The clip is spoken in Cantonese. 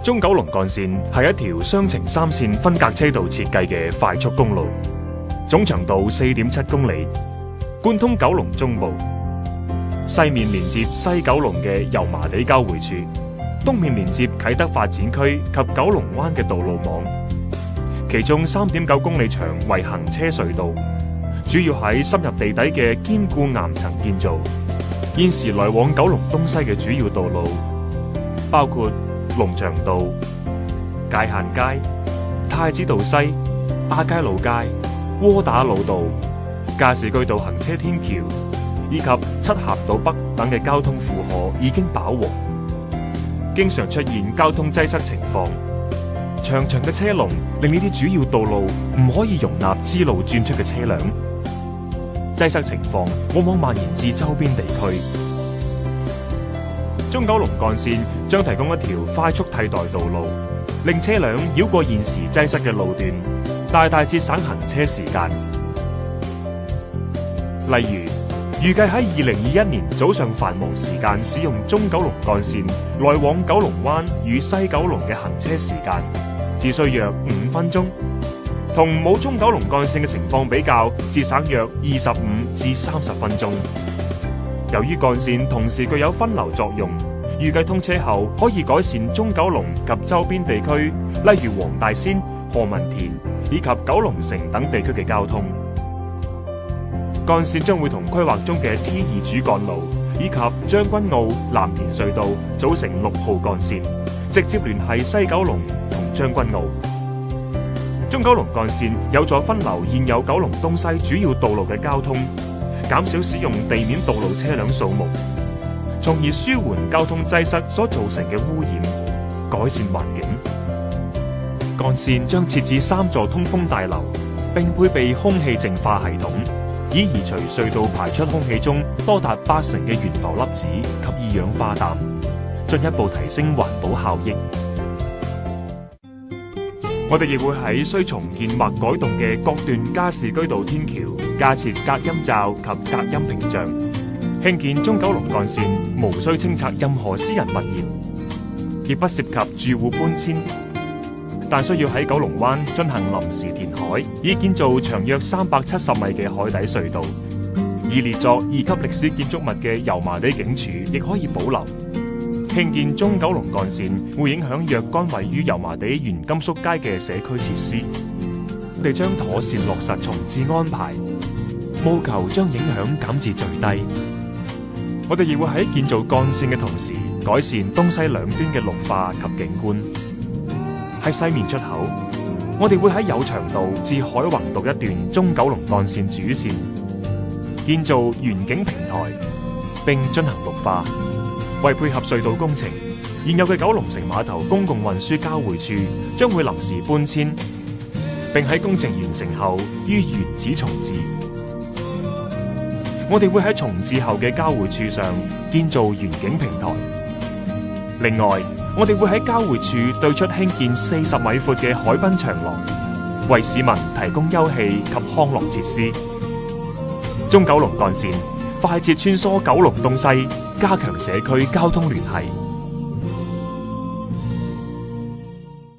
中九龍幹線係一條雙程3線分隔車道設計嘅快速公路，總長度4.7公里，貫通九龍中部。西面連接西九龍嘅油麻地交匯處，東面連接啟德發展區及九龍灣嘅道路網。其中3.9公里長為行車隧道，主要喺深入地底嘅堅固岩層建造。現時來往九龍東西嘅主要道路包括龍翔道、界限街、太子道西、亞皆老街、窩打老道、加士居道行車天橋以及漆咸道北等嘅交通負荷已經飽和，經常出現交通擠塞情況。長長嘅車龍令呢啲主要道路唔可以容納支路轉出嘅車輛，擠塞情況往往蔓延至周邊地區。中九龍幹線將提供一條快速替代道路，令車輛繞過現時擠塞嘅路段，大大節省行車時間。例如，預計喺2021年早上繁忙時間使用中九龍幹線來往九龍灣與西九龍嘅行車時間，只需約5分鐘，同冇中九龍幹線嘅情況比較，節省約25至30分鐘。由於幹線同時具有分流作用，預計通車後可以改善中九龍及周邊地區，例如黃大仙、何文田以及九龍城等地區嘅交通。幹線將會同規劃中嘅 T2 主幹路以及將軍澳藍田隧道組成6號幹線，直接聯繫西九龍同將軍澳。中九龍幹線有助分流現有九龍東西主要道路嘅交通，減少使用地面道路車輛數目，從而舒緩交通擠塞所造成嘅污染，改善環境。幹線將設置3座通風大樓，並配備空氣淨化系統，以移除隧道排出空氣中多達80%嘅懸浮粒子及二氧化氮，進一步提升環保效益。我哋亦會喺需重建或改動嘅各段加士居道天橋加設隔音罩及隔音屏障。興建中九龍幹線無需清拆任何私人物業，亦不涉及住戶搬遷，但需要喺九龍灣進行臨時填海，以建造長約370米嘅海底隧道。而列作2級歷史建築物嘅油麻地警署亦可以保留。興建中九龍幹線會影響若干位於油麻地原甘肅街嘅社區設施，我哋將妥善落實重置安排，務求將影響減至最低。我哋亦會喺建造幹線嘅同時，改善東西兩端嘅綠化及景觀。喺西面出口，我哋會喺有長道至海泓道一段中九龍幹線主線建造園景平台，並進行綠化。為配合隧道工程，現有嘅九龍城碼頭公共運輸交匯處將會臨時搬遷，並喺工程完成後於原址重置。我哋會喺重置後嘅交匯處上建造園景平台。另外，我哋會喺交匯處對出興建40米闊嘅海濱長廊，為市民提供休憩及康樂設施。中九龍幹線快捷穿梭九龍東西，加強社區交通聯繫。